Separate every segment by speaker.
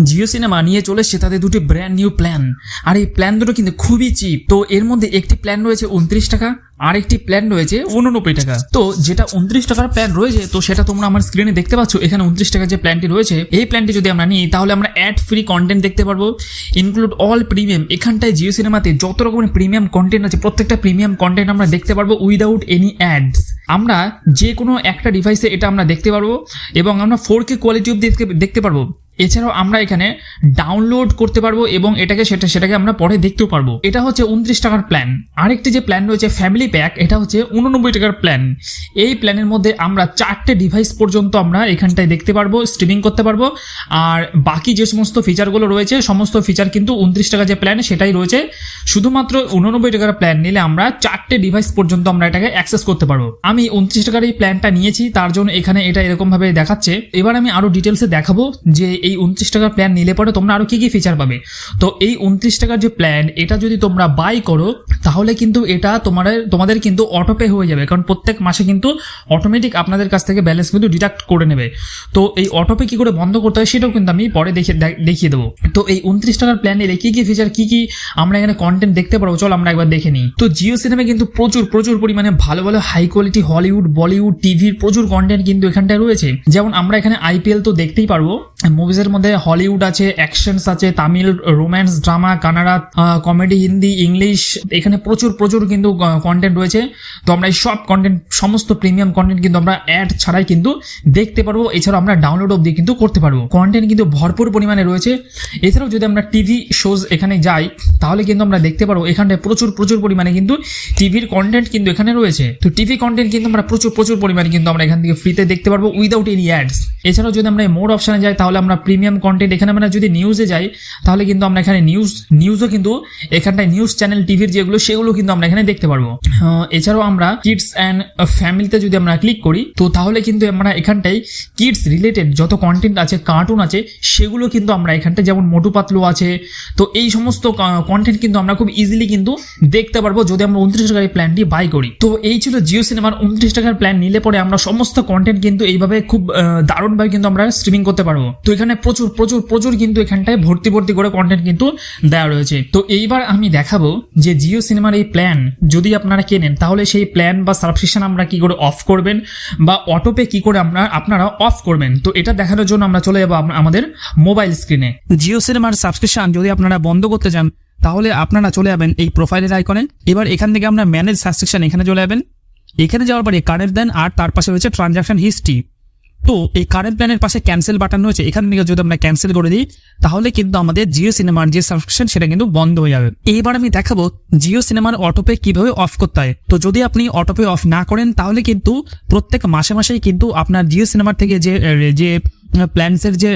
Speaker 1: Jio cinema নিয়ে চলে এসেছে তাদের দুটি ব্র্যান্ড নিউ প্ল্যান। আর এই প্ল্যান দুটো কিন্তু খুবই চিপ। তো এর মধ্যে একটি প্ল্যান রয়েছে 29 টাকা, আর একটি প্ল্যান রয়েছে 89 টাকা। তো যেটা 29 টাকার প্ল্যান রয়েছে তো সেটা তোমরা আমার স্ক্রিনে দেখতে পাচ্ছ। এখানে 29 টাকার যে প্ল্যানটি রয়েছে এই প্ল্যানটি যদি আমরা নিই তাহলে আমরা অ্যাড ফ্রি কন্টেন্ট দেখতে পারবো, ইনক্লুড অল প্রিমিয়াম। এখানটায় জিও সিনেমাতে যত রকমের প্রিমিয়াম কন্টেন্ট আছে প্রত্যেকটা প্রিমিয়াম কন্টেন্ট আমরা দেখতে পারবো উইদাউট এনি অ্যাডস। আমরা যে কোনো একটা ডিভাইসে এটা আমরা দেখতে পারবো এবং আমরা 4K কোয়ালিটি অব দেখতে পারবো। এছাড়াও আমরা এখানে ডাউনলোড করতে পারবো এবং সেটাকে আমরা পরে দেখতেও পারবো। এটা হচ্ছে 29 টাকার প্ল্যান। আরেকটি যে প্ল্যান রয়েছে ফ্যামিলি প্যাক, এটা হচ্ছে 89 টাকার প্ল্যান। এই প্ল্যানের মধ্যে আমরা 4টে ডিভাইস পর্যন্ত আমরা এখানটায় দেখতে পারবো, স্ট্রিমিং করতে পারবো। আর বাকি যে সমস্ত ফিচারগুলো রয়েছে সমস্ত ফিচার কিন্তু 29 টাকা যে প্ল্যান সেটাই রয়েছে। শুধুমাত্র 89 টাকার প্ল্যান নিলে আমরা 4টে ডিভাইস পর্যন্ত আমরা এটাকে অ্যাক্সেস করতে পারবো। আমি 29 টাকার এই প্ল্যানটা নিয়েছি, তার জন্য এখানে এটা এরকম ভাবে দেখাচ্ছে। এবার আমি আরো ডিটেলসে দেখাবো যে এই 29 টাকার প্ল্যান নিলে পরে তোমরা আরো কি কি ফিচার পাবে। তো এই 29 টাকার যে প্ল্যান এটা যদি তোমরা বাই করো তাহলে কিন্তু এটা তোমাদের কিন্তু অটোপে হয়ে যাবে, কারণ প্রত্যেক মাসে কিন্তু অটোমেটিক আপনাদের কাছ থেকে ব্যালেন্স কিন্তু ডিডাক্ট করে নেবে। তো এই অটোপে কি করে বন্ধ করতে হয় সেটাও কিন্তু আমি পরে দেখিয়ে দেবো। তো এই 29 টাকার প্ল্যান নিলে কি কি ফিচার কি আমরা এখানে কন্টেন্ট দেখতে পারবো চলো আমরা একবার দেখে নিই। তো জিও সিনেমা কিন্তু প্রচুর পরিমাণে ভালো ভালো হাই কোয়ালিটি হলিউড বলিউড টিভির প্রচুর কন্টেন্ট কিন্তু এখানটায় রয়েছে। যেমন আমরা এখানে আইপিএল তো দেখতেই পারবো, মুভিজের মধ্যে হলিউড আছে, অ্যাকশনস আছে, Tamil, romance, drama, Canada, comedy, Hindi, English, এখানে প্রচুর কিন্তু কন্টেন্ট রয়েছে। তো আমরা এই সব কন্টেন্ট সমস্ত প্রিমিয়াম কন্টেন্ট কিন্তু আমরা অ্যাড ছাড়াই কিন্তু দেখতে পারবো। এছাড়াও আমরা ডাউনলোড অবধি কিন্তু করতে পারবো। কন্টেন্ট কিন্তু ভরপুর পরিমাণে রয়েছে। এছাড়াও যদি আমরা টিভি শোজ এখানে যাই তাহলে কিন্তু আমরা দেখতে পারবো এখানটায় প্রচুর পরিমাণে কিন্তু টিভির কন্টেন্ট কিন্তু এখানে রয়েছে। তো টিভি কন্টেন্ট কিন্তু আমরা প্রচুর পরিমাণে কিন্তু আমরা এখান থেকে ফ্রিতে দেখতে পারবো উইদাউট এনি অ্যাডস। এছাড়াও যদি আমরা মোড অপশনে যাই তাহলে আমরা প্রিমিয়াম কন্টেন্ট এখানে আমরা যদি নিউজে যাই তাহলে কিন্তু আমরা এখানে নিউজও কিন্তু এখানটায় নিউজ চ্যানেল টিভির যেগুলো সেগুলো কিন্তু আমরা এখানে দেখতে পারবো। এছাড়াও আমরা কিডস অ্যান্ড ফ্যামিলিতে যদি আমরা ক্লিক করি তো তাহলে কিন্তু আমরা এখানটায় কিডস রিলেটেড যত কন্টেন্ট আছে, কার্টুন আছে, সেগুলো কিন্তু আমরা এখানটায় যেমন মোটু পাতলু আছে, তো এই সমস্ত কন্টেন্ট কিন্তু আমরা খুব ইজিলি কিন্তু দেখতে পারবো যদি আমরা 29 টাকার এই প্ল্যানটি বাই করি। তো এই ছিল জিও সিনেমার 29 টাকার প্ল্যান নিলে পরে আমরা সমস্ত কন্টেন্ট কিন্তু এইভাবে খুব দারুণভাবে কিন্তু আমরা স্ট্রিমিং করতে পারবো। তো এখানে প্রচুর কিন্তু এখানটায় ভর্তি করে কন্টেন্ট কিন্তু দেওয়া রয়েছে। তো এইবার আমি দেখাবো যে জিও সিনেমার এই প্ল্যান যদি আপনারা কেনেন তাহলে সেই প্ল্যান বা সাবস্ক্রিপশন আমরা কি করে অফ করবেন বা অটোপে কি করে আপনারা অফ করবেন। তো এটা দেখানোর জন্য আমরা চলে যাবো আমাদের মোবাইল স্ক্রিনে। জিও সিনেমার সাবস্ক্রিপশন যদি আপনারা বন্ধ করতে চান তাহলে আপনারা চলে যাবেন এই প্রোফাইলের আইকনে। এবার এখান থেকে আমরা ম্যানেজ সাবস্ক্রিপশন এখানে চলে যাবেন। এখানে যাওয়ার পরে কারেন্ট দেন আর তার পাশে রয়েছে ট্রানজাকশন হিস্ট্রি। তো এই কারেন্ট প্ল্যানের পাশে ক্যান্সেল বাটন রয়েছে, এখান থেকে যদি আমরা ক্যান্সেল করে দিই তাহলে কিন্তু আমাদের জিও সিনেমার যে সাবস্ক্রিপশন সেটা কিন্তু বন্ধ হয়ে যাবে। এইবার আমি দেখাবো জিও সিনেমার অটোপে কিভাবে অফ করতে হয়। তো যদি আপনি অটোপে অফ না করেন তাহলে কিন্তু প্রত্যেক মাসেই কিন্তু আপনার জিও সিনেমার থেকে যে প্ল্যান্সের যে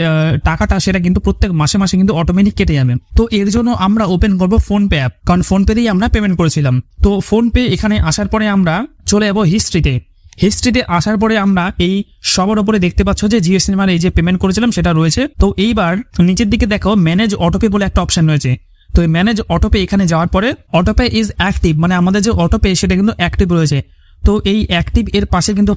Speaker 1: টাকাটা সেটা কিন্তু প্রত্যেক মাসে কিন্তু অটোমেটিক কেটে যাবে। তো এর জন্য আমরা ওপেন করবো ফোনপে অ্যাপ, কারণ ফোনপে দিয়েই আমরা পেমেন্ট করেছিলাম। তো ফোনপে এখানে আসার পরে আমরা চলে যাবো হিস্ট্রিতে আসার পরে আমরা এই সবার উপরে দেখতে পাচ্ছ যে জিও সিনেমার এই যে পেমেন্ট করেছিলাম সেটা রয়েছে। তো এইবার নিচের দিকে দেখো ম্যানেজ অটোপে বলে একটা অপশন রয়েছে। তো এই ম্যানেজ অটোপে এখানে যাওয়ার পরে অটোপে ইজ অ্যাক্টিভ, মানে আমাদের যে অটোপে সেটা কিন্তু অ্যাক্টিভ রয়েছে। তো এই অ্যাক্টিভ এর পাশে কিন্তু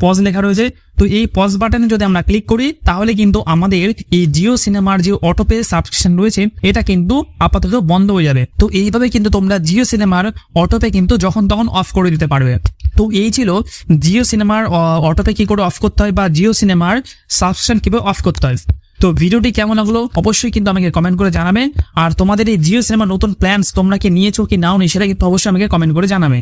Speaker 1: পজ লেখা রয়েছে। তো এই পজ বাটনে যদি আমরা ক্লিক করি তাহলে কিন্তু আমাদের এই জিও সিনেমার যে অটোপে সাবস্ক্রিপশন রয়েছে এটা কিন্তু আপাতত বন্ধ হয়ে যাবে। তো এইভাবে কিন্তু তোমরা জিও সিনেমার অটোপে কিন্তু যখন তখন অফ করে দিতে পারবে। তো এই ছিল জিও সিনেমার অটোপে কি করে অফ করতে হয় বা জিও সিনেমার সাবস্ক্রিপশন কিভাবে অফ করতে হয়। তো ভিডিওটি কেমন লাগলো অবশ্যই কিন্তু আমাকে কমেন্ট করে জানাবে। আর তোমাদের এই জিও সিনেমার নতুন প্ল্যানস তোমরা কি নিয়েছো কি নাও নি সেটা কিন্তু অবশ্যই আমাকে কমেন্ট করে জানাবে।